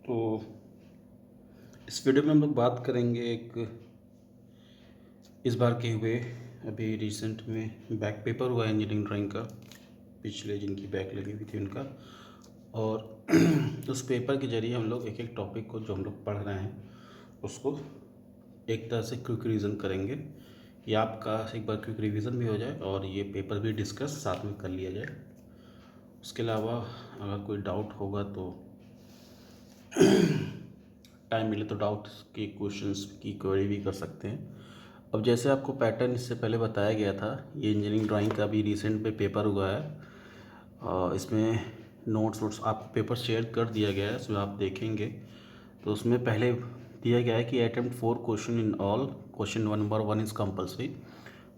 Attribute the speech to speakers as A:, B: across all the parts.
A: तो इस वीडियो में हम लोग बात करेंगे इस बार के हुए अभी रिसेंट में बैक पेपर हुआ है इंजीनियरिंग ड्राइंग का। पिछले जिनकी बैक लगी हुई थी उनका, और उस पेपर के जरिए हम लोग एक एक टॉपिक को जो हम लोग पढ़ रहे हैं उसको एक तरह से क्विक रिवीजन करेंगे। ये आपका एक बार क्विक रिवीजन भी हो जाए और ये पेपर भी डिस्कस साथ में कर लिया जाए। उसके अलावा अगर कोई डाउट होगा तो टाइम मिले तो डाउट के क्वेश्चंस की क्वेरी भी कर सकते हैं। अब जैसे आपको पैटर्न इससे पहले बताया गया था, ये इंजीनियरिंग ड्राइंग का भी रिसेंट में पेपर हुआ है। इसमें नोट्स आपको पेपर शेयर कर दिया गया है, उसमें आप देखेंगे तो उसमें पहले दिया गया है कि attempt 4 question in all, question number 1 is compulsory.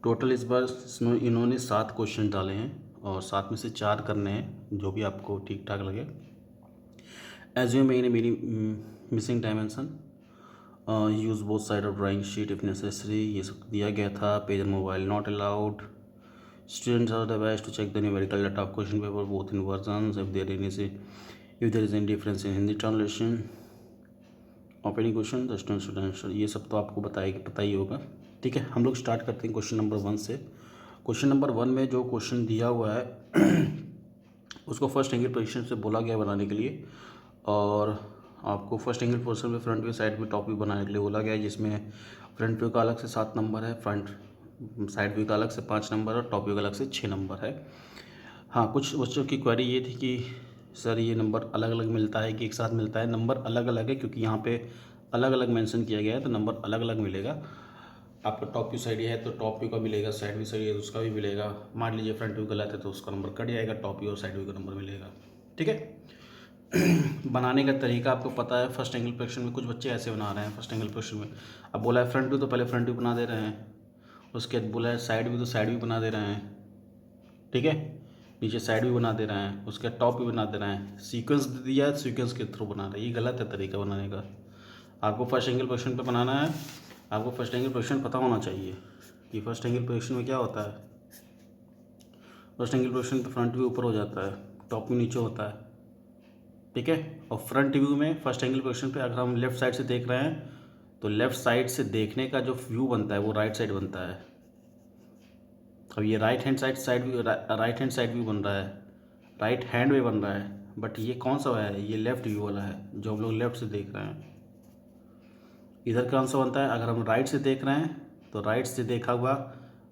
A: Total इस बार इन्होंने 7 क्वेश्चन डाले हैं और 7 में से 4 करने हैं, जो भी आपको ठीक ठाक लगे। Assume any missing dimension, use both side of drawing sheet if necessary, ये सब दिया गया था। Page mobile not allowed, students are advised to check the numerical data of question paper both in versions if there is any difference in Hindi translation of any question the students should answer। ये सब तो आपको पता ही होगा। ठीक है, हम लोग स्टार्ट करते हैं क्वेश्चन नंबर 1 से। क्वेश्चन नंबर 1 में जो क्वेश्चन दिया हुआ है उसको फर्स्ट एंगल पोजीशन से बोला गया बनाने के लिए, और आपको फर्स्ट एंगल पोजीशन में front view side view top view बनाने के लिए बोला गया है, जिसमें फ्रंट व्यू का अलग से 7 नंबर है, फ्रंट साइड व्यू का अलग से 5 नंबर और टॉप व्यू का अलग से 6 नंबर है। हाँ, कुछ बच्चों की क्वेरी ये थी कि सर ये नंबर अलग अलग मिलता है कि एक साथ मिलता है। नंबर अलग अलग है क्योंकि यहाँ पे अलग अलग मेंशन किया गया है, तो नंबर अलग अलग मिलेगा। आपका टॉप व्यू साइड है तो टॉप व्यू का मिलेगा, साइड व्यू साइड है तो उसका भी मिलेगा। मान लीजिए फ्रंट व्यू गलत है तो उसका नंबर कट जाएगा, टॉप व्यू और साइड व्यू का नंबर मिलेगा। ठीक है। बनाने का तरीका आपको पता है। फर्स्ट एंगल प्रोजेक्शन में कुछ बच्चे ऐसे बना रहे हैं। फर्स्ट एंगल प्रोजेक्शन में अब बोला है फ्रंट व्यू तो पहले फ्रंट व्यू बना दे रहे हैं, उसके बाद बोला है साइड व्यू तो साइड व्यू बना दे रहे हैं। ठीक है, नीचे साइड व्यू बना दे रहे हैं, उसके बाद टॉप व्यू बना दे रहे हैं। सीक्वेंस दे दिया है, सीक्वेंस के थ्रू बना रहे हैं। ये गलत है तरीका बनाने का। आपको फर्स्ट एंगल प्रोजेक्शन पे बनाना है, आपको फर्स्ट एंगल प्रोजेक्शन पता होना चाहिए कि फर्स्ट एंगल प्रोजेक्शन में क्या होता है। फर्स्ट एंगल प्रोजेक्शन पे फ्रंट व्यू ऊपर हो जाता है, टॉप व्यू नीचे होता है। ठीक है, और फ्रंट व्यू में फर्स्ट एंगल पोजीशन पे अगर हम लेफ्ट साइड से देख रहे हैं तो लेफ्ट साइड से देखने का जो व्यू बनता है वो राइट साइड बनता है। अब ये राइट हैंड साइड व्यू बन रहा है, राइट हैंड में बन रहा है, बट ये कौन सा है, ये लेफ्ट व्यू वाला है जो हम लोग लेफ्ट से देख रहे हैं। इधर कौन सा बनता है, अगर हम राइट से देख रहे हैं तो राइट से देखा हुआ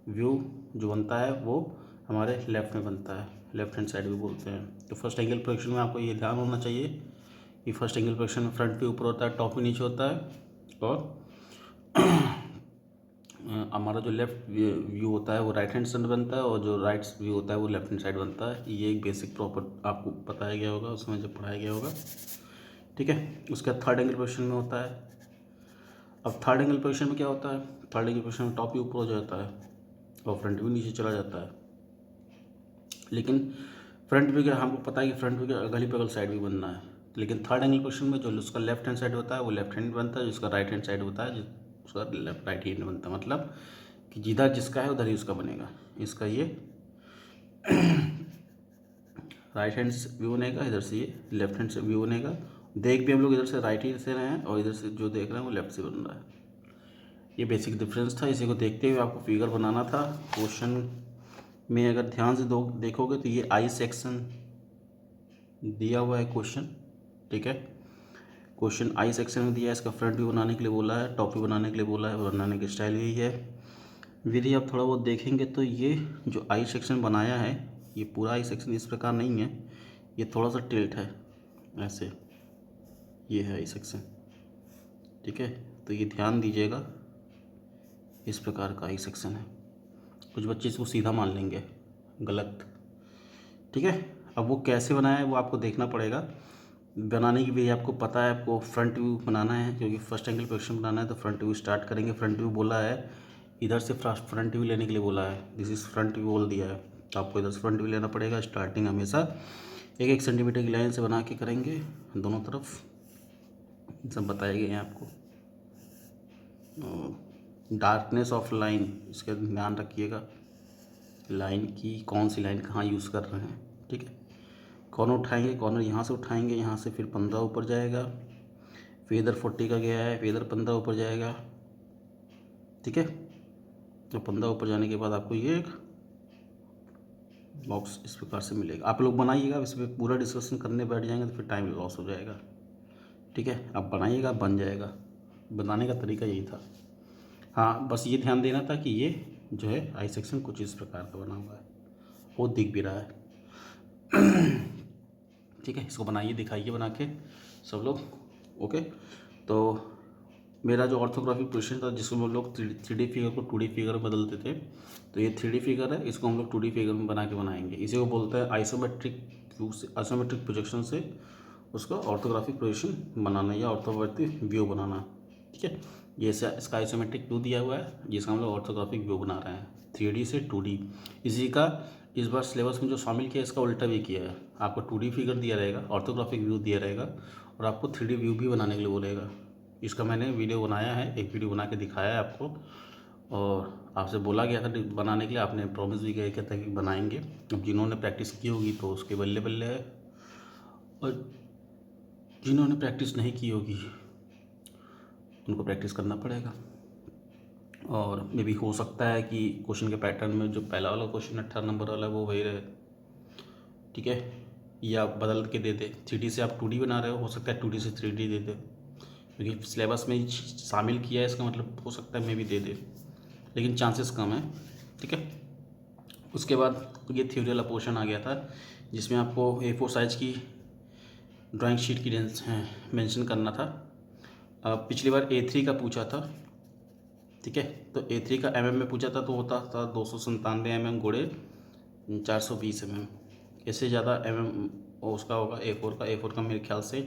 A: व्यू जो बनता है वो हमारे लेफ्ट में बनता है, लेफ्ट हैंड साइड व्यू बोलते हैं। तो फर्स्ट एंगल प्रोजेक्शन में आपको ये ध्यान होना चाहिए कि फर्स्ट एंगल प्रोजेक्शन में फ्रंट व्यू ऊपर होता है, टॉप व्यू नीचे होता है, और हमारा जो लेफ्ट व्यू होता है वो राइट हैंड साइड बनता है और जो राइट व्यू होता है वो लेफ्ट हैंड साइड बनता है। ये एक बेसिक प्रॉपर आपको बताया गया होगा उसमें जब पढ़ाया गया होगा। ठीक है, उसके बाद थर्ड एंगल पोजीशन में होता है। अब थर्ड एंगल पोजीशन में क्या होता है, थर्ड एंगल पोजीशन में टॉप व्यू ऊपर हो जाता है और फ्रंट व्यू नीचे चला जाता है। लेकिन फ्रंट व्यू का हमको पता है कि फ्रंट व्यू का अगल ही बगल साइड व्यू बनना है, लेकिन थर्ड एंगल पोजीशन में जो उसका लेफ्ट हैंड साइड होता है वो लेफ्ट हैंड बनता है, जिसका राइट हैंड साइड होता है उसका लेफ्ट राइट हैंड बनता है। मतलब कि जिधर जिसका है उधर ही उसका बनेगा। इसका ये राइट हैंड व्यू बनेगा, इधर से ये लेफ्ट हैंड से व्यू बनेगा। देख भी हम लोग इधर से राइट ही से रहे हैं और इधर से जो देख रहे हैं वो लेफ्ट से बन रहा है। ये बेसिक डिफरेंस था, इसी को देखते हुए आपको फिगर बनाना था। क्वेश्चन में अगर ध्यान से देखोगे तो ये आई सेक्शन दिया हुआ है क्वेश्चन। ठीक है, क्वेश्चन आई सेक्शन में दिया है, इसका फ्रंट व्यू बनाने के लिए बोला है, टॉप व्यू बनाने के लिए बोला है, बनाने की स्टाइल यही है। विधि आप थोड़ा बहुत देखेंगे तो ये जो आई सेक्शन बनाया है ये पूरा आई सेक्शन इस प्रकार नहीं है, ये थोड़ा सा टिल्ट है ऐसे, ये है आई सेक्शन। ठीक है, तो ये ध्यान दीजिएगा, इस प्रकार का आई सेक्शन है। कुछ बच्चे इसको सीधा मान लेंगे, गलत। ठीक है, अब वो कैसे बनाया है वो आपको देखना पड़ेगा। बनाने की भी आपको पता है, आपको फ्रंट व्यू बनाना है क्योंकि फर्स्ट एंगल पोजीशन बनाना है, तो फ्रंट व्यू स्टार्ट करेंगे। फ्रंट व्यू बोला है, इधर से फ्रंट व्यू लेने के लिए बोला है, दिस इज़ फ्रंट व्यू बोल दिया है, तो आपको इधर से फ्रंट व्यू लेना पड़ेगा। स्टार्टिंग हमेशा 1-1 सेंटीमीटर की लाइन से बना के करेंगे दोनों तरफ, सब बताए गए हैं आपको। डार्कनेस ऑफ लाइन, इसका ध्यान रखिएगा, लाइन की कौन सी लाइन कहाँ यूज़ कर रहे हैं। ठीक है, कॉर्नर उठाएंगे, कॉर्नर यहाँ से उठाएंगे, यहाँ से फिर 15 ऊपर जाएगा, फेदर 40 का गया है, फेदर 15 ऊपर जाएगा, ठीक है। तो 15 ऊपर जाने के बाद आपको ये एक बॉक्स इस प्रकार से मिलेगा। आप लोग बनाइएगा, इस पर पूरा डिस्कशन करने बैठ जाएंगे तो फिर टाइम लॉस हो जाएगा, ठीक है। आप बनाइएगा, बन जाएगा। बनाने का तरीका यही था। हाँ, बस ये ध्यान देना था कि ये जो है आई सेक्शन कुछ इस प्रकार का बना हुआ है, वो दिख भी रहा है। ठीक है, इसको बनाइए, दिखाइए बना के सब लोग। ओके, तो मेरा जो ऑर्थोग्राफिक पोजीशन था जिसको हम लोग 3D फिगर को 2D फिगर में बदलते थे, तो ये 3D फिगर है, इसको हम लोग 2D फिगर में बना के बनाएंगे। इसी को बोलते हैं आइसोमेट्रिक व्यू से, आइसोमेट्रिक प्रोजेक्शन से उसका ऑर्थोग्राफिक पोजीशन बनाना या ऑर्थोग्राफिक व्यू बनाना, ठीक है। ये इसका आइसोमेट्रिक व्यू दिया हुआ है जिसका हम लोग ऑर्थोग्राफिक व्यू बना रहे हैं 3D से 2D। इसी का इस बार सिलेबस में जो शामिल किया है इसका उल्टा भी किया है। आपको 2D फिगर दिया रहेगा, ऑर्थोग्राफिक व्यू दिया रहेगा, और आपको 3D व्यू भी बनाने के लिए बोलेगा। इसका मैंने वीडियो बनाया है, एक वीडियो बना के दिखाया है आपको, और आपसे बोला गया था बनाने के लिए, आपने प्रॉमिस भी किया था कि बनाएंगे। अब जिन्होंने प्रैक्टिस की होगी तो उसके बल्ले बल्ले है, और जिन्होंने प्रैक्टिस नहीं की होगी उनको प्रैक्टिस करना पड़ेगा। और मे भी हो सकता है कि क्वेश्चन के पैटर्न में जो पहला वाला क्वेश्चन 18 नंबर वाला है वो वही रहे, ठीक है, या बदल के दे दे। 3D से आप 2D बना रहे हो सकता है 2D से 3D दे दे, क्योंकि सिलेबस में शामिल किया है, इसका मतलब हो सकता है मे भी दे दे, लेकिन चांसेस कम है, ठीक है। उसके बाद ये थ्योरी वाला पोर्शन आ गया था जिसमें आपको A4 साइज की ड्राइंग शीट की मेंशन करना था। पिछली बार A3 का पूछा था, ठीक है। तो A3 का mm में पूछा था तो होता था 297 mm गुणे 420 mm। इससे ज़्यादा mm उसका होगा A4 का मेरे ख्याल से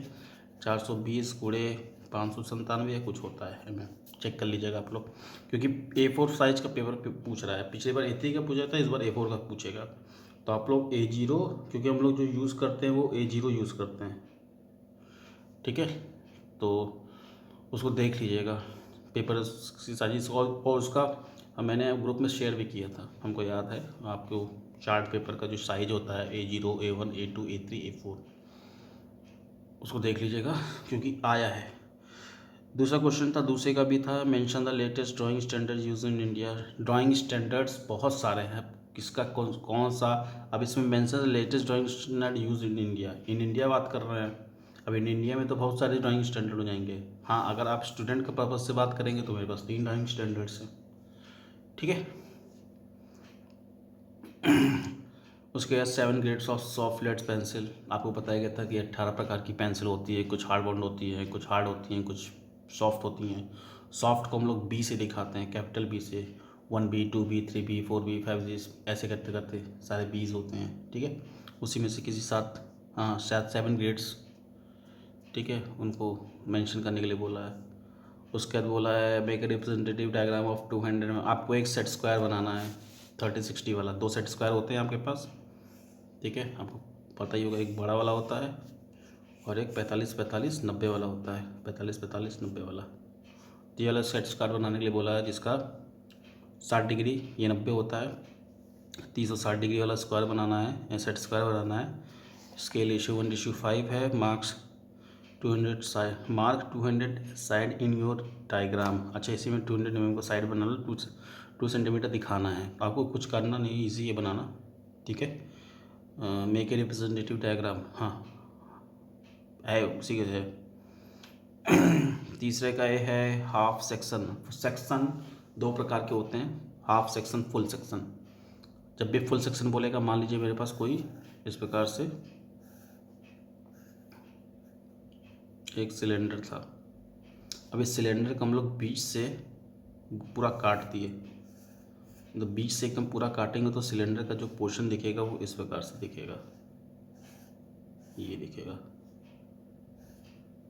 A: 420 गुणे 597 या कुछ होता है mm। चेक कर लीजिएगा आप लोग, क्योंकि A4 साइज का पेपर पूछ रहा है। पिछली बार A3 का पूछा था, इस बार A4 का पूछेगा। तो आप लोग A0, क्योंकि हम लोग जो यूज़ करते हैं वो A0 यूज़ करते हैं, ठीक है। तो उसको देख लीजिएगा पेपर साइज, और उसका मैंने ग्रुप में शेयर भी किया था, हमको याद है। आपको चार्ट पेपर का जो साइज होता है A0, A1, A2, A3, A4, उसको देख लीजिएगा क्योंकि आया है। दूसरा क्वेश्चन था, दूसरे का भी था, mention the latest drawing standard use in India. Drawing standards बहुत सारे हैं, किसका कौन सा। अब इसमें mention latest drawing standard use in India, in India बात कर रहे हैं। अब इन इंडिया में तो बहुत सारे ड्राइंग स्टैंडर्ड हो जाएंगे। हाँ, अगर आप स्टूडेंट के पर्पज़ से बात करेंगे तो मेरे पास 3 ड्राइंग स्टैंडर्ड्स हैं, ठीक है। उसके बाद 7 grades of soft lead pencil, आपको बताया गया था कि 18 प्रकार की पेंसिल होती है, कुछ हार्ड बॉन्ड होती है, कुछ हार्ड होती हैं, कुछ सॉफ्ट होती हैं। सॉफ्ट को हम लोग बी से दिखाते हैं, कैपिटल बी से, 1B, 2B, 3B, 4B, 5G, ऐसे करते करते सारे बीज होते हैं, ठीक है। उसी में से किसी साथ, हाँ, शायद 7 ग्रेड्स, ठीक है, उनको मेंशन करने के लिए बोला है। उसके बाद बोला है make a representative diagram of 200 में, आपको एक सेट स्क्वायर बनाना है 30-60 वाला। 2 सेट स्क्वायर होते हैं आपके पास, ठीक है, आपको पता ही होगा। एक बड़ा वाला होता है और एक 45-45-90 वाला होता है, 45-45-90 वाला। तो ये वाला सेट स्क्वायर बनाने के लिए बोला है जिसका 60 डिग्री, ये 90 होता है, 360 डिग्री वाला स्क्वायर बनाना है या सेट स्क्वायर बनाना है। स्केल रेशियो 1:5 है। Marks 200 side, mark 200 side in your diagram. अच्छा, इसी में 200 mm को साइड बना लो, 2 सेंटीमीटर दिखाना है। आपको कुछ करना नहीं, ईजी है बनाना, ठीक है। मेक ए रिप्रेजेंटेटिव डायग्राम, हाँ है उसी के है। तीसरे का ये है हाफ सेक्शन। सेक्शन 2 प्रकार के होते हैं, हाफ सेक्शन, फुल सेक्शन। जब भी फुल सेक्शन बोलेगा, मान लीजिए मेरे पास कोई इस प्रकार से एक सिलेंडर था। अब इस सिलेंडर को हम लोग बीच से पूरा काट दिए, तो बीच से एकदम पूरा काटेंगे तो सिलेंडर का जो पोर्शन दिखेगा वो इस प्रकार से दिखेगा, ये दिखेगा,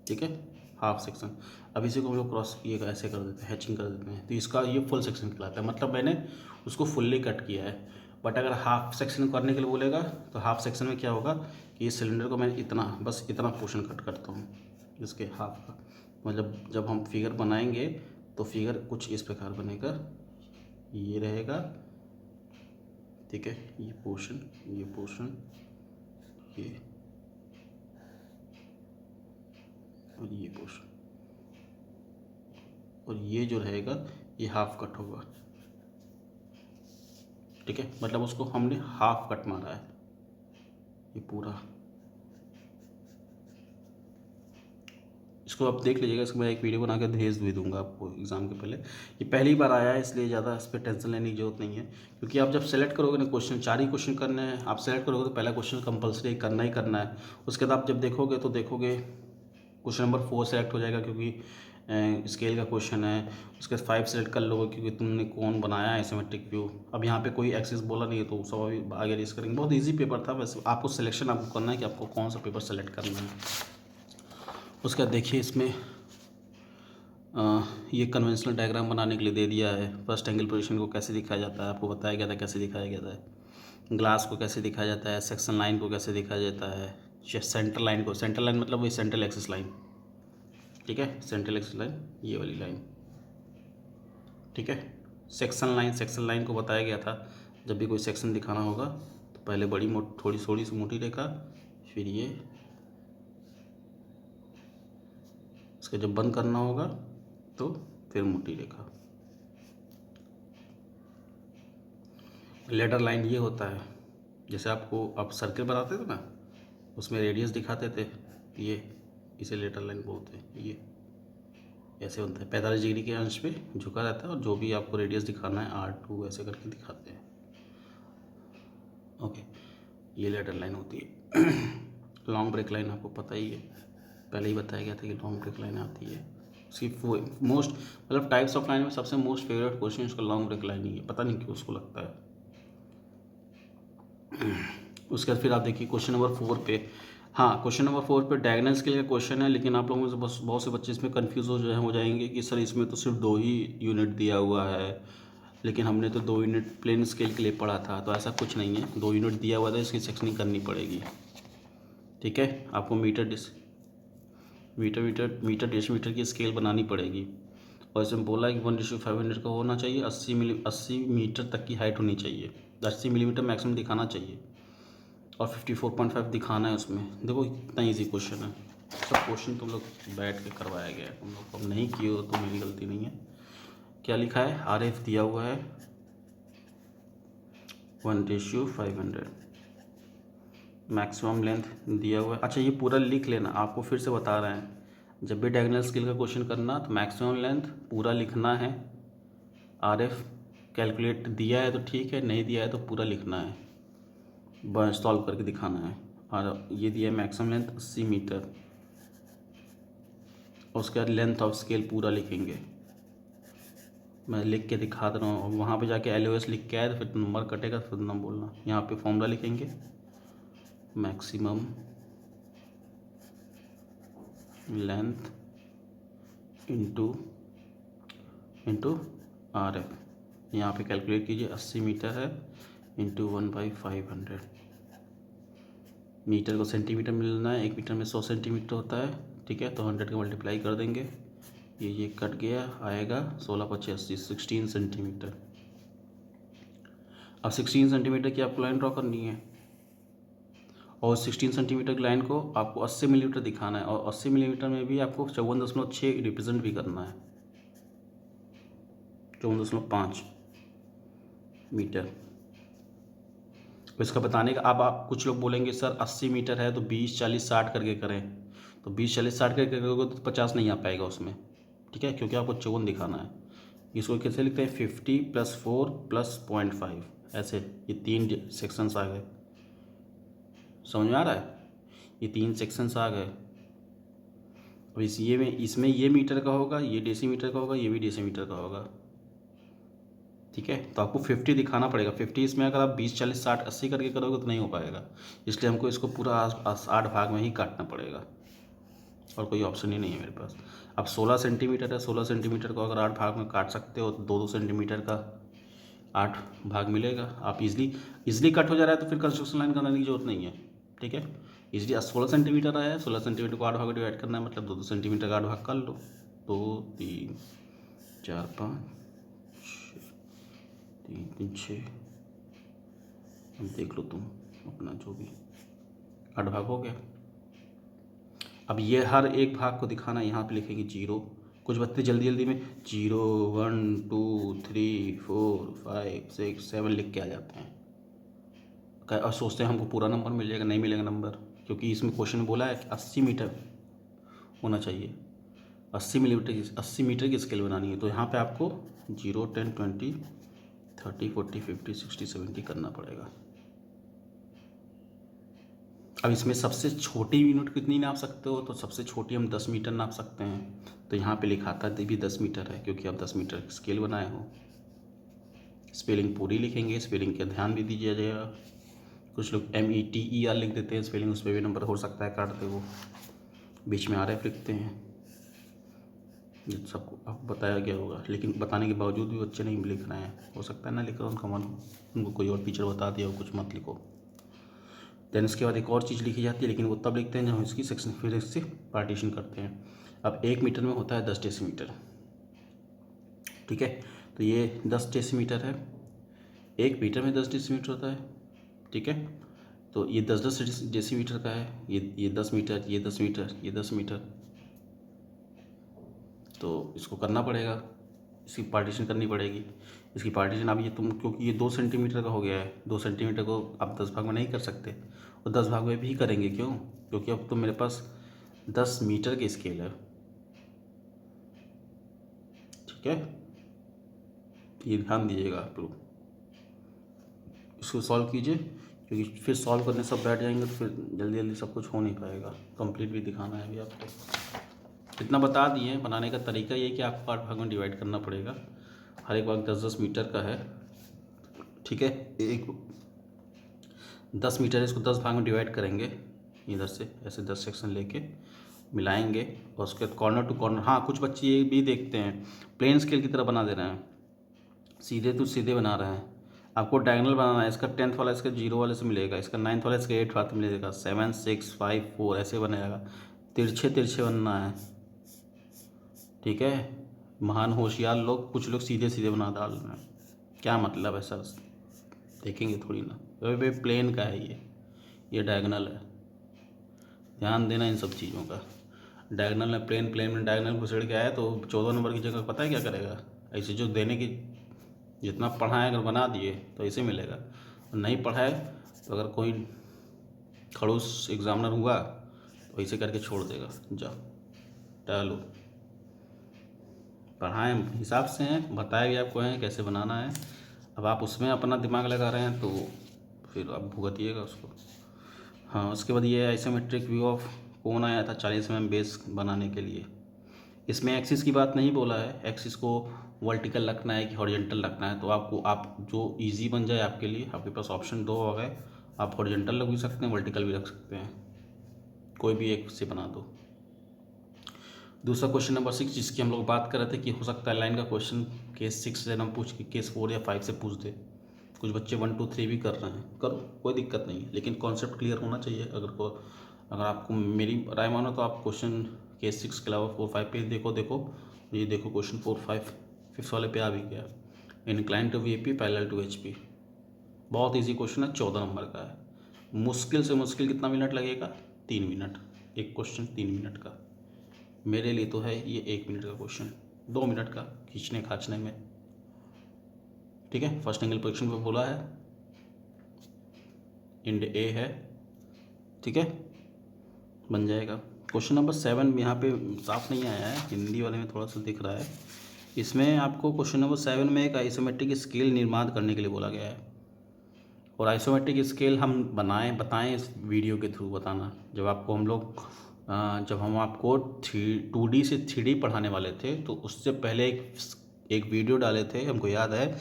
A: ठीक है, हाफ सेक्शन। अब इसी को हम लोग क्रॉस ये ऐसे कर देते हैं, हैचिंग कर देते हैं, तो इसका ये फुल सेक्शन कहलाता है। मतलब मैंने उसको फुल्ली कट किया है। बट अगर हाफ सेक्शन करने के लिए बोलेगा तो हाफ सेक्शन में क्या होगा कि ये सिलेंडर को मैं इतना, बस इतना पोर्शन कट करता हूँ इसके हाफ का। मतलब जब हम फिगर बनाएंगे तो फिगर कुछ इस प्रकार बनेगा, ये रहेगा, ठीक है, ये पोर्शन, ये पोर्शन, ये और ये पोर्शन, और ये जो रहेगा ये हाफ कट होगा, ठीक है, मतलब उसको हमने हाफ कट मारा है ये पूरा। इसको आप देख लीजिएगा, इसको मैं एक वीडियो बना के भेज भी दूंगा आपको एग्ज़ाम के पहले। ये पहली बार आया है इसलिए ज़्यादा इस पर टेंशन लेने की जरूरत नहीं है, क्योंकि आप जब सेलेक्ट करोगे ना क्वेश्चन, 4 ही क्वेश्चन करने हैं, आप सेलेक्ट करोगे तो पहला क्वेश्चन कंपलसरी करना ही करना है। उसके बाद आप जब देखोगे तो देखोगे क्वेश्चन नंबर 4 सेलेक्ट हो जाएगा क्योंकि स्केल का क्वेश्चन है। उसके बाद 5 सेलेक्ट कर लोगे क्योंकि तुमने कौन बनाया है आइसोमेट्रिक व्यू। अब यहाँ पे कोई एक्सिस बोला नहीं है तो सब अभी आगे रेस करेंगे। बहुत ईजी पेपर था, वैसे आपको सिलेक्शन आपको करना है कि आपको कौन सा पेपर सेलेक्ट करना है। उसके बाद देखिए इसमें ये कन्वेंशनल डायग्राम बनाने के लिए दे दिया है। फर्स्ट एंगल पोजीशन को कैसे दिखाया जाता है, आपको बताया गया था कैसे दिखाया गया है। ग्लास को कैसे दिखाया जाता है, सेक्शन लाइन को कैसे दिखाया जाता है, सेंटर लाइन को, सेंटर लाइन मतलब वही सेंट्रल एक्सिस लाइन, ठीक है, सेंट्रल एक्सिस लाइन ये वाली लाइन, ठीक है। सेक्शन लाइन, सेक्शन लाइन को बताया गया था जब भी कोई सेक्शन दिखाना होगा तो पहले बड़ी थोड़ी सी मोटी रेखा, फिर ये, इसका जब बंद करना होगा तो फिर मोटी रेखा। लेडर लाइन ये होता है, जैसे आपको आप सर्कल बनाते थे ना उसमें रेडियस दिखाते थे, ये इसे लेडर लाइन बोलते हैं। ये ऐसे बनता है, 45 डिग्री के अंश पे झुका रहता है और जो भी आपको रेडियस दिखाना है R2 ऐसे करके दिखाते हैं, ओके। ये लेडर लाइन होती है। लॉन्ग ब्रेक लाइन आपको पता ही है, पहले ही बताया गया था कि लॉन्ग ब्रेक लाइन आती है। उसकी मोस्ट मतलब टाइप्स ऑफ लाइन में सबसे मोस्ट फेवरेट क्वेश्चन उसका लॉन्ग ब्रेक लाइन ही है, पता नहीं क्यों उसको लगता है। उसके बाद फिर आप देखिए क्वेश्चन नंबर 4 पे, हाँ क्वेश्चन नंबर 4 पे डायगोनल स्केल का क्वेश्चन है, लेकिन आप लोगों में से बस बहुत से बच्चे इसमें कंफ्यूज हो जाएंगे कि सर इसमें तो सिर्फ 2 ही यूनिट दिया हुआ है, लेकिन हमने तो 2 यूनिट प्लेन स्केल के लिए पढ़ा था। तो ऐसा कुछ नहीं है, 2 यूनिट दिया हुआ था, इसकी सेक्शनिंग करनी पड़ेगी, ठीक है। आपको मीटर डेसीमीटर की स्केल बनानी पड़ेगी। और इसमें बोला है कि 1:500 का होना चाहिए, 80 मीटर तक की हाइट होनी चाहिए, 80 मिलीमीटर मैक्सिमम दिखाना चाहिए और 54.5 दिखाना है उसमें। देखो कितना ईजी क्वेश्चन है, सब क्वेश्चन तुम लोग बैठ के करवाया गया है, तुम लोग अब नहीं किए हो तो मेरी गलती नहीं है। क्या लिखा है, RF दिया हुआ है 1:500, मैक्सिमम लेंथ दिया हुआ है। अच्छा ये पूरा लिख लेना, आपको फिर से बता रहे हैं, जब भी डायगोनल स्केल का क्वेश्चन करना तो मैक्सिमम लेंथ पूरा लिखना है। RF कैलकुलेट दिया है तो ठीक है, नहीं दिया है तो पूरा लिखना है, बस सॉल्व करके दिखाना है। और ये दिया है मैक्सिमम लेंथ 80 मीटर, और उसके बाद लेंथ ऑफ स्केल पूरा लिखेंगे। मैं लिख के दिखा दे रहा हूँ, वहाँ पे जाके LOS लिख के आए तो फिर नंबर कटेगा, फिर नंबर बोलना। यहाँ पे फॉर्मूला लिखेंगे, मैक्सिमम लेंथ इंटू RF, यहाँ पे कैलकुलेट कीजिए, 80 मीटर है इंटू 1/500। मीटर को सेंटीमीटर में लेना है, 1 मीटर में 100 सेंटीमीटर होता है, ठीक है। तो 100 का मल्टीप्लाई कर देंगे, ये कट गया, आएगा 16×5 = 16 सेंटीमीटर। अब 16 सेंटीमीटर की आपको लाइन ड्रॉ करनी है और 16 सेंटीमीटर की लाइन को आपको 80 मिलीमीटर दिखाना है, और 80 मिलीमीटर में भी आपको 54.6 रिप्रेजेंट भी करना है, 54.5 मीटर। तो इसका बताने का, अब आप कुछ लोग बोलेंगे सर 80 मीटर है तो 20 40 60 करके करें, तो 20 40 60 करके करोगे तो 50 नहीं आ पाएगा उसमें, ठीक है, क्योंकि आपको 54 दिखाना है। इसको कैसे लिखते हैं, 50 + 4 + 0.5, ऐसे ये 3 सेक्शंस आ गए, समझ में आ रहा है, ये 3 सेक्शंस आ गए। अब इसमें ये मीटर का होगा, ये डेसीमीटर का होगा, ये भी डेसीमीटर का होगा, ठीक है। तो आपको 50 दिखाना पड़ेगा। 50 इसमें अगर आप 20 40 60 80 करके करोगे तो नहीं हो पाएगा, इसलिए हमको इसको पूरा 8 भाग में ही काटना पड़ेगा, और कोई ऑप्शन ही नहीं है मेरे पास। अब 16 सेंटीमीटर है, 16 सेंटीमीटर को अगर 8 भाग में काट सकते हो तो 2-2 सेंटीमीटर का 8 भाग मिलेगा। आप इजली कट हो जा रहा है तो फिर कंस्ट्रक्शन लाइन बनाने की जरूरत नहीं है, ठीक है। इसलिए 16 सेंटीमीटर आया है, 16 सेंटीमीटर को 8 भाग में डिवाइड करना है, मतलब 2-2 सेंटीमीटर का 8 भाग कर लो, 2 3 4 5 3 3 6, अब देख लो तुम अपना जो भी, 8 भाग हो गया। अब ये हर एक भाग को दिखाना, यहाँ पे लिखेंगे 0, कुछ बच्चे जल्दी जल्दी में 0 1 2 3 4 5 6 7 लिख के आ जाते हैं और सोचते हैं हमको पूरा नंबर मिल जाएगा। नहीं मिलेगा नंबर, क्योंकि इसमें क्वेश्चन में बोला है कि 80 मीटर होना चाहिए, 80 मीटर की स्केल बनानी है। तो यहाँ पे आपको 0 10 20 30 40 50 60 70 करना पड़ेगा। अब इसमें सबसे छोटी यूनिट कितनी नाप सकते हो, तो सबसे छोटी हम 10 मीटर नाप सकते हैं। तो यहाँ पे लिखा था भी 10 मीटर है, क्योंकि आप 10 मीटर की स्केल बनाए हो। स्पेलिंग पूरी लिखेंगे, स्पेलिंग का ध्यान भी दीजिए जाएगा। कुछ लोग METER लिख देते हैं स्पेलिंग, उस पर भी नंबर हो सकता है काटते, वो बीच में RF लिखते हैं। ये सबको आपको बताया गया होगा, लेकिन बताने के बावजूद भी बच्चे नहीं लिख रहे हैं। हो सकता है ना लिख रहे उनका मन, उनको कोई और टीचर बता दिया हो कुछ मत लिखो। देन इसके बाद एक और चीज़ लिखी जाती है, लेकिन वो तब लिखते हैं जब हम इसकी सेक्शन फिर इससे पार्टीशन करते हैं। अब 1 मीटर में होता है 10 डेसीमीटर, ठीक है। तो ये 10 डेसीमीटर है, 1 मीटर में 10 डेसीमीटर होता है, ठीक है। तो ये 10 डेसीमीटर का है, ये 10 मीटर, ये 10 मीटर, ये 10 मीटर। तो इसको करना पड़ेगा, इसकी पार्टीशन करनी पड़ेगी। इसकी पार्टीशन अब ये क्योंकि ये 2 सेंटीमीटर का हो गया है, 2 सेंटीमीटर को आप 10 भाग में नहीं कर सकते, और 10 भाग में भी करेंगे। क्यों? क्योंकि अब तो मेरे पास 10 मीटर की स्केल है, ठीक है। ये ध्यान दीजिएगा आप लोग, इसको सॉल्व कीजिए, क्योंकि फिर सॉल्व करने सब बैठ जाएंगे तो फिर जल्दी जल्दी सब कुछ हो नहीं पाएगा। कंप्लीट भी दिखाना है अभी आपको। इतना बता दिए, बनाने का तरीका ये है कि आपको 8 भाग में डिवाइड करना पड़ेगा। हर एक भाग 10-10 मीटर का है, ठीक है। एक 10 मीटर, इसको 10 भाग में डिवाइड करेंगे, इधर से ऐसे 10 सेक्शन लेके मिलाएंगे, और उसके बाद कॉर्नर टू कॉर्नर। हाँ, कुछ बच्चे ये भी देखते हैं प्लेन स्केल की तरह बना दे रहे हैं, सीधे तो सीधे बना रहे हैं। आपको डायगोनल बनाना है, इसका 10th वाला इसका 0 वाले से मिलेगा, इसका 9th वाला इसका 8 वाले से मिलेगा, 7 6 5 4 ऐसे बनेगा। तिरछे तिरछे बनना है, ठीक है। महान होशियार लोग, कुछ लोग सीधे सीधे बना डाल रहे हैं, क्या मतलब है सर? देखेंगे थोड़ी ना, भाई प्लेन का है ये डायगोनल है। ध्यान देना इन सब चीज़ों का। डायगोनल में प्लेन, प्लेन में डायगोनल घुसेड़ के आया तो 14 नंबर की जगह पता है क्या करेगा? ऐसे जो देने की जितना पढ़ाए अगर बना दिए तो ऐसे मिलेगा, और नहीं पढ़ाए तो अगर कोई खड़ूस एग्जामिनर हुआ तो ऐसे करके छोड़ देगा, जाओ टहलो। पढ़ाएँ हिसाब से हैं, बताया गया आपको है कैसे बनाना है। अब आप उसमें अपना दिमाग लगा रहे हैं तो फिर आप भुगतिएगा उसको। हाँ, उसके बाद ये आइसोमेट्रिक व्यू ऑफ कोन आया था 40 mm बेस बनाने के लिए। इसमें एक्सिस की बात नहीं बोला है, एक्सिस को वर्टिकल रखना है कि हॉरिजॉन्टल रखना है। तो आपको आप जो इजी बन जाए आपके लिए, आपके पास ऑप्शन 2 हो गए, आप हॉरिजॉन्टल रख भी सकते हैं, वर्टिकल भी रख सकते हैं, कोई भी एक से बना दो। दूसरा क्वेश्चन नंबर 6 जिसकी हम लोग बात कर रहे थे कि हो सकता है लाइन का क्वेश्चन केस 6 से हम पूछ के केस 4 या 5 से पूछ दे। कुछ बच्चे 1 2 3 भी कर रहे हैं, करो, कोई दिक्कत नहीं है, लेकिन कॉन्सेप्ट क्लियर होना चाहिए। अगर आपको मेरी राय मानो तो आप क्वेश्चन केस 6 के अलावा 4 5 पे देखो ये देखो क्वेश्चन 4 5 5 वाले पे आ भी गया। Incline to VP parallel to HP, बहुत ईजी क्वेश्चन है, 14 नंबर का है। मुश्किल से मुश्किल कितना मिनट लगेगा? 3 मिनट, एक क्वेश्चन 3 मिनट का। मेरे लिए तो है ये 1 मिनट का क्वेश्चन, 2 मिनट का खींचने खाचने में, ठीक है। फर्स्ट एंगल प्रोजेक्शन पे बोला है, इंड A है, ठीक है, बन जाएगा। क्वेश्चन नंबर 7 यहाँ पे साफ नहीं आया है, हिंदी वाले में थोड़ा सा दिख रहा है। इसमें आपको क्वेश्चन नंबर 7 में एक आइसोमेट्रिक स्केल निर्माण करने के लिए बोला गया है, और आइसोमेट्रिक स्केल हम बताएं इस वीडियो के थ्रू बताना। जब हम आपको 2D से 3D पढ़ाने वाले थे तो उससे पहले एक वीडियो डाले थे, हमको याद है,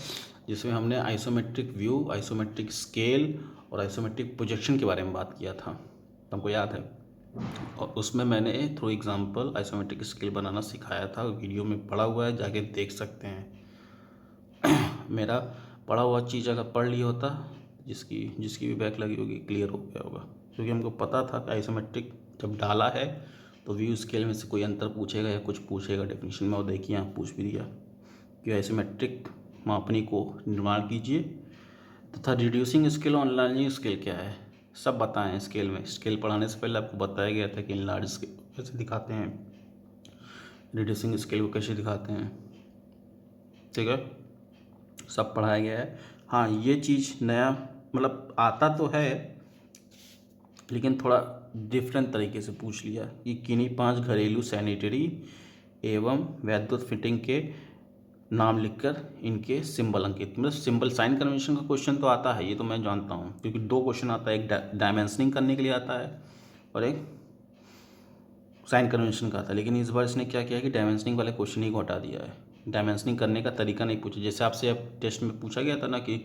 A: जिसमें हमने आइसोमेट्रिक व्यू, आइसोमेट्रिक स्केल और आइसोमेट्रिक प्रोजेक्शन के बारे में बात किया था, हमको याद है। और उसमें मैंने थ्रू एग्जांपल आइसोमेट्रिक स्केल बनाना सिखाया था, वीडियो में पड़ा हुआ है, जाके देख सकते हैं। मेरा पढ़ा हुआ चीज़ अगर पढ़ लिया होता, जिसकी भी बैक लगी होगी क्लियर हो गया होगा, क्योंकि हमको पता था कि आइसोमेट्रिक जब डाला है तो व्यू स्केल में से कोई अंतर पूछेगा या कुछ पूछेगा डेफिनेशन में, और देखिए यहाँ पूछ भी दिया कि आइसोमेट्रिक मापनी को निर्माण कीजिए तथा रिड्यूसिंग स्केल और एनलार्जिंग स्केल क्या है सब बताएं। स्केल में स्केल पढ़ाने से पहले आपको बताया गया था कि एनलार्ज स्केल कैसे दिखाते हैं, रिड्यूसिंग स्केल को कैसे दिखाते हैं, ठीक है, सब पढ़ाया गया है। हाँ, ये चीज़ नया मतलब आता तो है, लेकिन थोड़ा डिफरेंट तरीके से पूछ लिया कि किन्हीं 5 घरेलू सैनिटरी एवं वैद्युत फिटिंग के नाम लिखकर इनके सिंबल अंकित, मतलब सिंबल साइन कन्वेंशन का क्वेश्चन तो आता है, ये तो मैं जानता हूँ, क्योंकि 2 क्वेश्चन आता है, एक डायमेंशनिंग करने के लिए आता है और एक साइन कन्वेंशन का आता है। लेकिन इस बार इसने क्या किया कि डायमेंशनिंग वाले क्वेश्चन ही को हटा दिया है, डायमेंशनिंग करने का तरीका नहीं पूछा। जैसे आपसे अब टेस्ट में पूछा गया था ना कि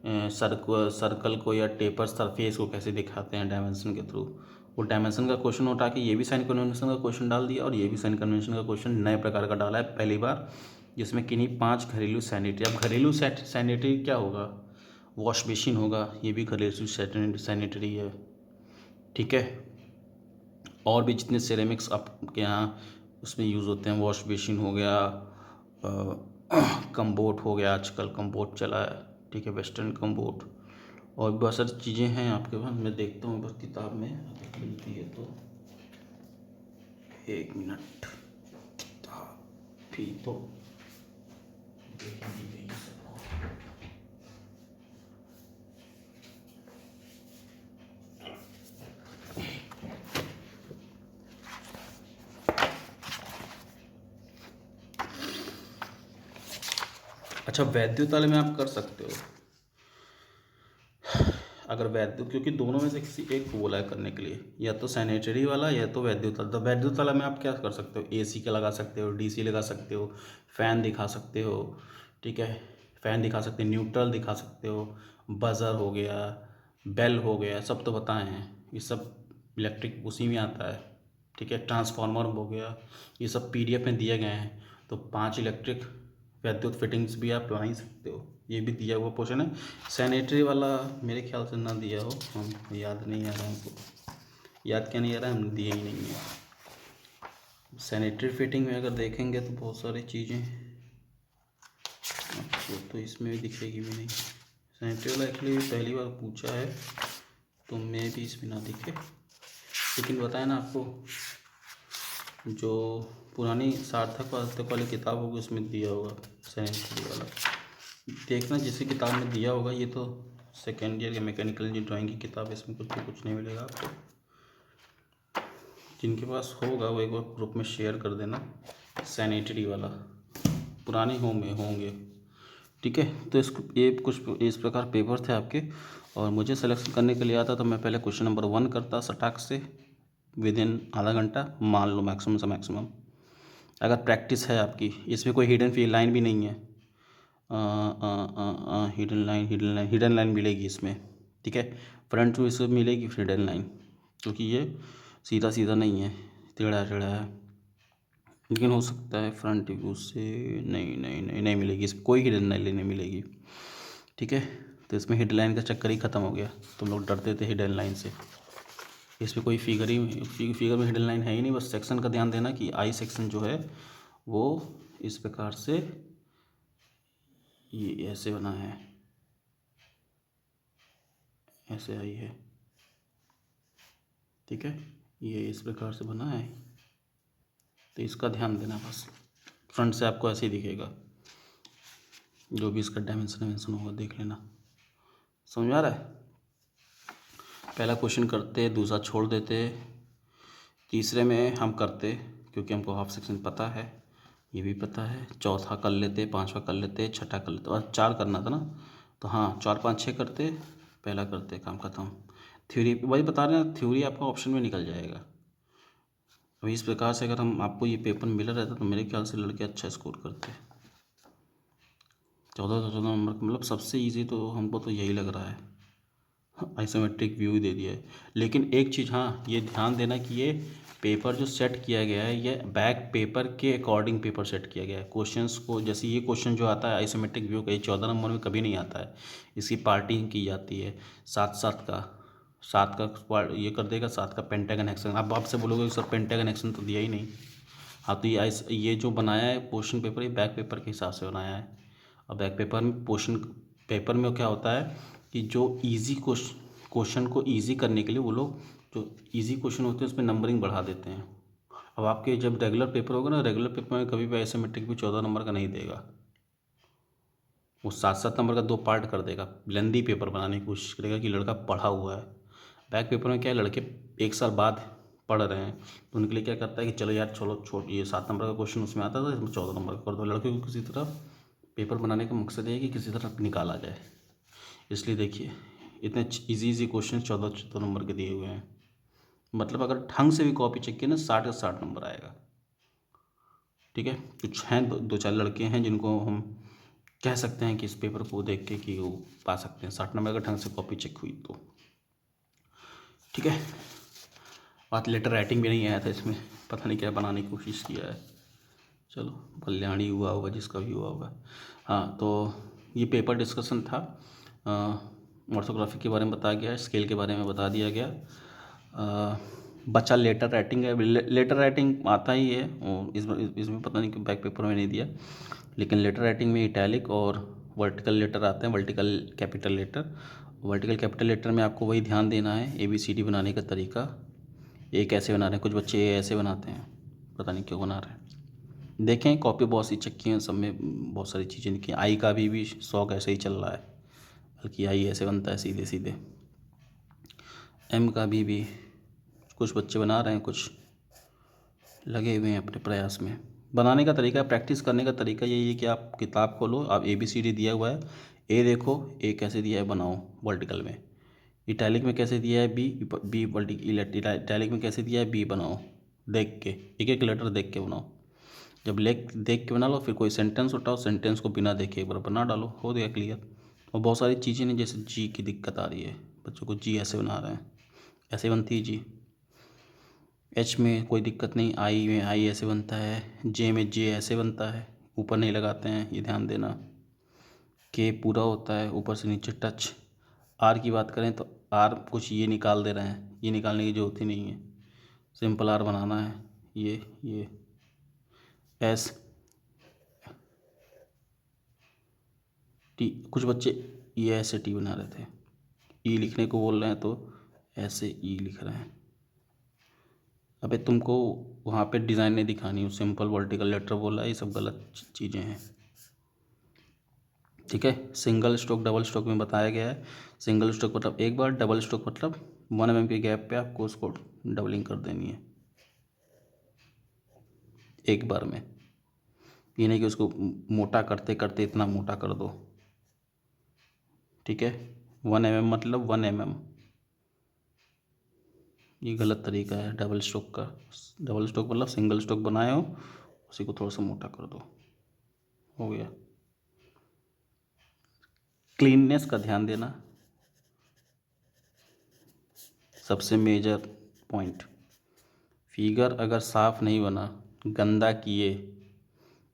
A: सर्कल को या टेपर सरफेस को कैसे दिखाते हैं डायमेंशन के थ्रू, वो डायमेंशन का क्वेश्चन उठा के ये भी साइन कन्वेंशन का क्वेश्चन डाल दिया और ये भी साइन कन्वेंशन का क्वेश्चन नए प्रकार का डाला है पहली बार, जिसमें किन्हीं 5 घरेलू सैनिटरी। अब घरेलू सैनिटरी क्या होगा, वॉश बेसिन होगा, ये भी घरेलू सैनिटरी है, ठीक है। और भी जितने सिरेमिक्स आपके यहाँ उसमें यूज़ होते हैं, वॉश बेसिन हो गया, कम्बोट हो गया, आजकल कम्बोट चला है, ठीक है, वेस्टर्न कम्बोट, और भी बहुत सारी चीज़ें हैं आपके पास। मैं देखता हूँ बस किताब में अगर मिलती है तो, 1 मिनट, किताब भी तो देखनी गई सब। अच्छा, वैद्युत ताले में आप कर सकते हो अगर वैद्युत, क्योंकि दोनों में से किसी एक को बोला है करने के लिए, या तो सैनिटरी वाला या तो वैद्युत ताला। तो वैद्युत ताला में आप क्या कर सकते हो, एसी का लगा सकते हो, डीसी लगा सकते हो, फ़ैन दिखा सकते हो, ठीक है, फ़ैन दिखा सकते हो, न्यूट्रल दिखा सकते हो, बज़र हो गया, बेल हो गया, सब तो बताए हैं, ये सब इलेक्ट्रिक उसी में आता है, ठीक है, ट्रांसफार्मर हो गया, ये सब पीडीएफ में दिए गए हैं। तो 5 इलेक्ट्रिक वैद्युत फिटिंग्स भी आप बना ही सकते हो, ये भी दिया हुआ पोर्शन है। सैनिटरी वाला मेरे ख्याल से ना दिया हो, हम याद नहीं आ रहा है हमको, याद क्या नहीं आ रहा है, हमने दिया ही नहीं है। सैनिटरी फिटिंग में अगर देखेंगे तो बहुत सारी चीज़ें आपको तो इसमें भी दिखेगी भी नहीं। सैनिटरी वाला एक्चुअली पहली बार पूछा है तो मैं भी इसमें ना दिखे, लेकिन बताया ना आपको, जो पुरानी सार्थक वार्थक वाली किताब होगी उसमें दिया होगा सैनिटरी वाला, देखना जिसकी किताब में दिया होगा। ये तो सेकेंड ईयर के मैकेनिकल इंजीनियरिंग ड्राइंग की किताब है, इसमें कुछ नहीं मिलेगा आपको। जिनके पास होगा वो एक बार ग्रुप में शेयर कर देना, सैनिटरी वाला पुराने होंगे, ठीक है। तो ये कुछ इस प्रकार पेपर थे आपके, और मुझे सिलेक्शन करने के लिए आता तो मैं पहले क्वेश्चन नंबर 1 करता सटाक से विद इन आधा घंटा, मान लो मैक्सिमम से मैक्सिमम, अगर प्रैक्टिस है आपकी। इसमें कोई हिडन फी लाइन भी नहीं है, हिडन लाइन मिलेगी इसमें, ठीक है, फ्रंट व्यू से मिलेगी हिडन लाइन, क्योंकि ये सीधा सीधा नहीं है, टेढ़ा टेढ़ा है, लेकिन हो सकता है फ्रंट व्यू से नहीं मिलेगी, इसमें कोई हिडन लाइन नहीं मिलेगी, ठीक है। तो इसमें हिडन लाइन का चक्कर ही ख़त्म हो गया, तुम लोग डरते थे हिडन लाइन से, इसमें कोई फिगर में हिडन लाइन है ही नहीं। बस सेक्शन का ध्यान देना कि आई सेक्शन जो है वो इस प्रकार से ये ऐसे बना है, ऐसे आई है, ठीक है, ये इस प्रकार से बना है, तो इसका ध्यान देना बस। फ्रंट से आपको ऐसे ही दिखेगा, जो भी इसका डायमेंशन होगा देख लेना, समझ आ रहा है। पहला क्वेश्चन करते, दूसरा छोड़ देते, तीसरे में हम करते क्योंकि हमको हाफ सेक्शन पता है, ये भी पता है, चौथा कर लेते, 5वां कर लेते, छठा कर लेते, और 4 करना था ना, तो हाँ 4 5 6 करते, पहला करते, काम खत्म। थ्योरी वही बता रहे हैं, थ्योरी आपका ऑप्शन में निकल जाएगा। अभी इस प्रकार से अगर हम आपको ये पेपर मिला रहता तो मेरे ख्याल से लड़के अच्छा स्कोर करते। 14 नंबर, मतलब सबसे ईजी तो हमको तो यही लग रहा है, आइसोमेट्रिक व्यू दे दिया है। लेकिन एक चीज़ हाँ, ये ध्यान देना कि ये पेपर जो सेट किया गया है ये बैक पेपर के अकॉर्डिंग पेपर सेट किया गया है। क्वेश्चंस को, जैसे ये क्वेश्चन जो आता है आइसोमेट्रिक व्यू का, ये 14 नंबर में कभी नहीं आता है, इसकी पार्टिंग की जाती है 7 का ये कर देगा, 7 का पेंटागन हेक्सागन। अब आपसे बोलोगे सर पेंटागन हेक्सागन तो दिया ही नहीं। हाँ, तो ये जो बनाया है क्वेश्चन पेपर, ये बैक पेपर के हिसाब से बनाया है। और बैक पेपर में क्वेश्चन पेपर में क्या होता है कि जो ईजी क्वेश्चन को ईजी करने के लिए वो लोग जो ईजी क्वेश्चन होते हैं उसमें नंबरिंग बढ़ा देते हैं, अब आपके जब रेगुलर पेपर होगा ना, रेगुलर पेपर में कभी भी असाइमेट्रिक भी 14 नंबर का नहीं देगा, वो 7-7 नंबर का 2 पार्ट कर देगा, लेंदी पेपर बनाने की कोशिश करेगा कि लड़का पढ़ा हुआ है। बैक पेपर में क्या है, लड़के 1 साल बाद पढ़ रहे हैं, तो उनके लिए क्या करता है कि चलो यार चलो छोड़, ये 7 नंबर का क्वेश्चन उसमें आता था, इसमें 14 नंबर का कर दो। लड़के को किसी तरह पेपर बनाने का मकसद ये है कि किसी तरह निकाला जाए। इसलिए देखिए इतने ईजी क्वेश्चन 14 नंबर के दिए हुए हैं, मतलब अगर ढंग से भी कॉपी चेक किया ना 60 का 60 नंबर आएगा। ठीक है, कुछ हैं दो चार लड़के हैं जिनको हम कह सकते हैं कि इस पेपर को देख के कि वो पा सकते हैं 60 नंबर का ढंग से कॉपी चेक हुई तो। ठीक है, बात लेटर राइटिंग भी नहीं आया था इसमें, पता नहीं क्या बनाने की कोशिश किया है, चलो कल्याणी हुआ होगा जिसका भी हुआ होगा। हाँ, तो ये पेपर डिस्कशन था, ऑर्थोग्राफी के बारे में बताया गया, स्केल के बारे में बता दिया गया। बच्चा लेटर राइटिंग है, लेटर राइटिंग आता ही है, इसमें पता नहीं क्यों बैक पेपर में नहीं दिया, लेकिन लेटर राइटिंग में इटैलिक और वर्टिकल लेटर आते हैं, vertical capital letter. Vertical capital letter में आपको वही ध्यान देना है, ABCD बनाने का तरीका। ए कैसे बना रहे हैं, कुछ बच्चे ए ऐसे बनाते हैं, पता नहीं क्यों बना रहे हैं। देखें कॉपी बहुत सी चक्की हैं, सब में बहुत सारी चीज़ें लिखी। आई का भी शौक ऐसे ही चल रहा है, बल्कि आई ऐसे बनता है सीधे सीधे। M का भी कुछ बच्चे बना रहे हैं, कुछ लगे हुए हैं अपने प्रयास में। बनाने का तरीका, प्रैक्टिस करने का तरीका यही है कि आप किताब खोलो, आप ABCD दिया हुआ है, ए देखो, ए कैसे दिया है बनाओ वर्टिकल में, इटैलिक में कैसे दिया है बी इटैलिक में कैसे दिया है बी बनाओ, देख के एक एक लेटर देख के बनाओ। जब देख के बना लो, फिर कोई सेंटेंस उठाओ, सेंटेंस को बिना देखे एक बार बना डालो, हो गया क्लियर। और बहुत सारी चीज़ें नहीं, जैसे जी की दिक्कत आ रही है बच्चों को, जी ऐसे बना रहे हैं, ऐसे बनती है जी। H में कोई दिक्कत नहीं, आई में आई ऐसे बनता है, जे में जे ऐसे बनता है, ऊपर नहीं लगाते हैं, ये ध्यान देना। के पूरा होता है ऊपर से नीचे टच। आर की बात करें तो आर कुछ ये निकाल दे रहे हैं, ये निकालने की जरूरत ही नहीं है, सिंपल आर बनाना है। ये एस टी, कुछ बच्चे ये ऐसे टी बना रहे थे, ई लिखने को बोल रहे हैं तो ऐसे ई लिख रहे हैं। अबे तुमको वहाँ पे डिज़ाइन नहीं दिखानी, सिंपल वर्टिकल लेटर बोला है, ये सब गलत चीज़ें हैं। ठीक है, सिंगल स्ट्रोक डबल स्ट्रोक में बताया गया है। सिंगल स्ट्रोक मतलब एक बार, डबल स्ट्रोक मतलब 1 mm के गैप पे आपको उसको डबलिंग कर देनी है एक बार में। ये नहीं कि उसको मोटा करते करते इतना मोटा कर दो। ठीक है, 1 mm मतलब 1 mm, ये गलत तरीका है डबल स्ट्रोक का। डबल स्ट्रोक मतलब सिंगल स्ट्रोक बनाए हो, उसी को थोड़ा सा मोटा कर दो, हो गया। क्लीननेस का ध्यान देना, सबसे मेजर पॉइंट। फिगर अगर साफ नहीं बना, गंदा किए,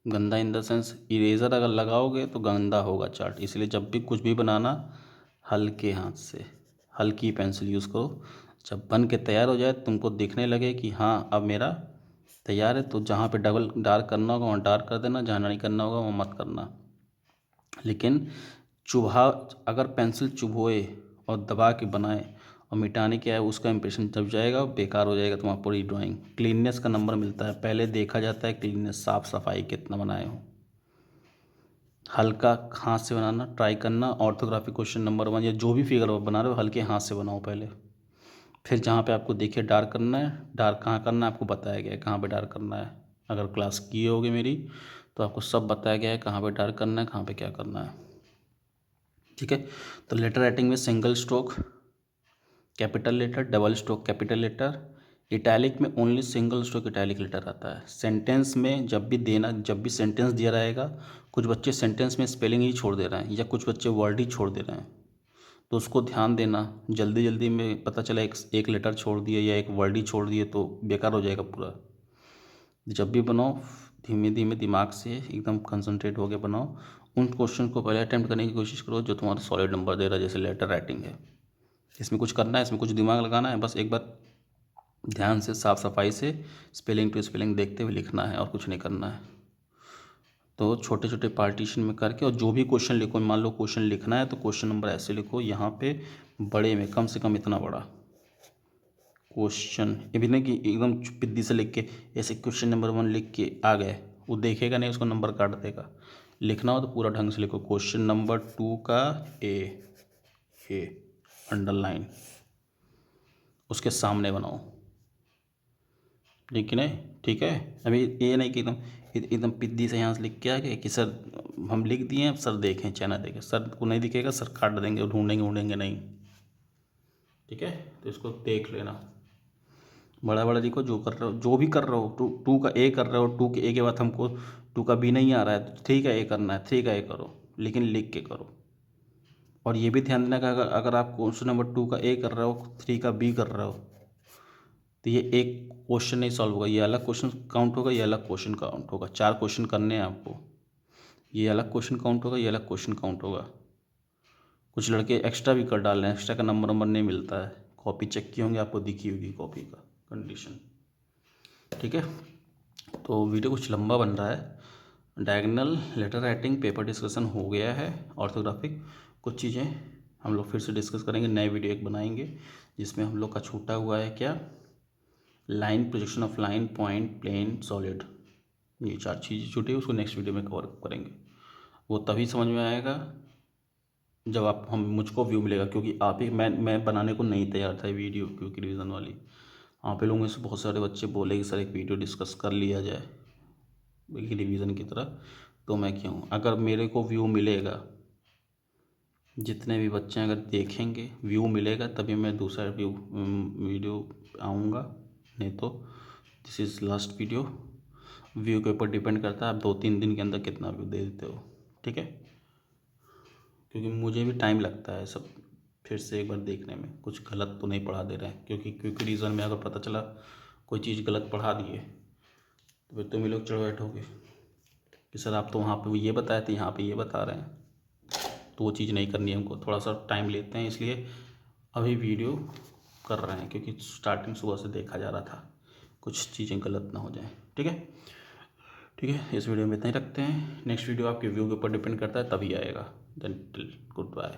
A: गंदा इन द सेंस इरेज़र अगर लगाओगे तो गंदा होगा चार्ट। इसलिए जब भी कुछ भी बनाना हल्के हाथ से, हल्की पेंसिल यूज़ करो। जब बन के तैयार हो जाए, तुमको दिखने लगे कि हाँ अब मेरा तैयार है, तो जहाँ पे डबल डार्क करना होगा वहाँ डार्क कर देना, जहाँ नहीं करना होगा वहाँ मत करना। लेकिन चुभा, अगर पेंसिल चुभोए और दबा के बनाए और मिटाने के आए, उसका इंप्रेशन जब जाएगा बेकार हो जाएगा तुम्हारी पूरी ड्राइंग। क्लीननेस का नंबर मिलता है, पहले देखा जाता है क्लीननेस, साफ सफाई कितना बनाए हो। हल्का हाथ से बनाना ट्राई करना। ऑर्थोग्राफी क्वेश्चन नंबर 1 या जो भी फिगर आप बना रहे हो हल्के हाथ से बनाओ पहले, फिर जहाँ पे आपको देखिए डार्क करना है, डार्क कहाँ करना है आपको बताया गया है, कहाँ पे डार्क करना है। अगर क्लास की होगी मेरी तो आपको सब बताया गया है कहाँ पे डार्क करना है, कहाँ पे क्या करना है। ठीक है, तो लेटर राइटिंग में single stroke capital letter, double stroke capital letter, italic में only single stroke italic letter आता है। सेंटेंस में जब भी सेंटेंस दिया रहेगा, कुछ बच्चे सेंटेंस में स्पेलिंग ही छोड़ दे रहे हैं या कुछ बच्चे वर्ड ही छोड़ दे रहे हैं, तो उसको ध्यान देना। जल्दी जल्दी में पता चला एक लेटर छोड़ दिए या एक वर्ड ही छोड़ दिए तो बेकार हो जाएगा पूरा। जब भी बनाओ धीमे धीमे दिमाग से एकदम कंसंट्रेट होकर बनाओ। उन क्वेश्चन को पहले अटेम्प्ट करने की कोशिश करो जो तुम्हारा सॉलिड नंबर दे रहा है, जैसे लेटर राइटिंग है। इसमें कुछ करना है, इसमें कुछ दिमाग लगाना है, बस एक बार ध्यान से साफ सफाई से स्पेलिंग टू स्पेलिंग देखते हुए लिखना है और कुछ नहीं करना है। तो छोटे छोटे पार्टीशन में करके, और जो भी क्वेश्चन लिखो, मान लो क्वेश्चन लिखना है तो क्वेश्चन नंबर ऐसे लिखो यहाँ पे बड़े में, कम से कम इतना बड़ा, क्वेश्चन, ये भी नहीं कि एकदम पिद्दी से लिख के ऐसे क्वेश्चन नंबर 1 लिख के आ गए, वो देखेगा नहीं, उसको नंबर काट देगा। लिखना हो तो पूरा ढंग से लिखो। क्वेश्चन नंबर 2 का ए अंडरलाइन उसके सामने बनाओ, ठीक है नहीं? ठीक है। अभी ये नहीं कि एकदम पिद्दी से यहाँ से लिख के आ गए कि सर हम लिख दिए हैं, अब सर देखें चाहे ना देखें, सर को नहीं दिखेगा, सर काट देंगे, ढूंढेंगे नहीं। ठीक है, तो इसको देख लेना, बड़ा बड़ा लिखो। जो कर रहे हो, जो भी कर रहे हो, टू का ए कर रहे हो, टू के ए के बाद हमको टू का बी नहीं आ रहा है तो 3 का ए करना है, 3 का ए करो, लेकिन लिख के करो। और ये भी ध्यान देना कि अगर आप क्वेश्चन नंबर 2 का ए कर रहे हो, 3 का बी कर रहे हो, तो ये एक क्वेश्चन नहीं सॉल्व होगा, ये अलग क्वेश्चन काउंट होगा, ये अलग क्वेश्चन काउंट होगा। 4 क्वेश्चन करने हैं आपको, ये अलग क्वेश्चन काउंट होगा, ये अलग क्वेश्चन काउंट होगा। कुछ लड़के एक्स्ट्रा भी कर डाल रहे हैं, एक्स्ट्रा का नंबर नहीं मिलता है। कॉपी चेक की होंगे, आपको दिखी होगी कॉपी का कंडीशन। ठीक है, तो वीडियो कुछ लंबा बन रहा है। Diagonal, letter writing, paper discussion हो गया है। ऑर्थोग्राफिक कुछ चीज़ें हम लोग फिर से डिस्कस करेंगे, नए वीडियो एक बनाएंगे जिसमें हम लोग का छूटा हुआ है क्या, line, projection of line, point, plane, solid, ये 4 चीज़ें छूटी है, उसको नेक्स्ट वीडियो में कवर करेंगे। वो तभी समझ में आएगा जब आप हम मुझको व्यू मिलेगा, क्योंकि आप ही मैं बनाने को नहीं तैयार था वीडियो, क्योंकि रिवीजन वाली आप ही लोगों में से बहुत सारे बच्चे बोले कि सर एक वीडियो डिस्कस कर लिया जाए एक रिवीजन की तरह, तो मैं क्यों, अगर मेरे को व्यू मिलेगा, जितने भी बच्चे अगर देखेंगे, व्यू मिलेगा, तभी मैं दूसरा वीडियो आऊँगा, नहीं तो this is last video. View के ऊपर डिपेंड करता है आप 2-3 दिन के अंदर कितना व्यू दे देते हो। ठीक है, क्योंकि मुझे भी टाइम लगता है सब फिर से एक बार देखने में, कुछ गलत तो नहीं पढ़ा दे रहे हैं, क्योंकि रीज़न में अगर पता चला कोई चीज़ गलत पढ़ा दिए तो फिर तुम ही लोग चढ़ बैठोगे कि सर आप तो वहाँ पे ये बताए थे, यहाँ पे ये बता रहे हैं, तो वो चीज़ नहीं करनी है हमको। थोड़ा सा टाइम लेते हैं, इसलिए अभी वीडियो कर रहे हैं, क्योंकि स्टार्टिंग सुबह से देखा जा रहा था, कुछ चीज़ें गलत ना हो जाएं। ठीक है, ठीक है, इस वीडियो में इतना ही रखते हैं। नेक्स्ट वीडियो आपके व्यू के ऊपर डिपेंड करता है, तभी आएगा। Then good bye.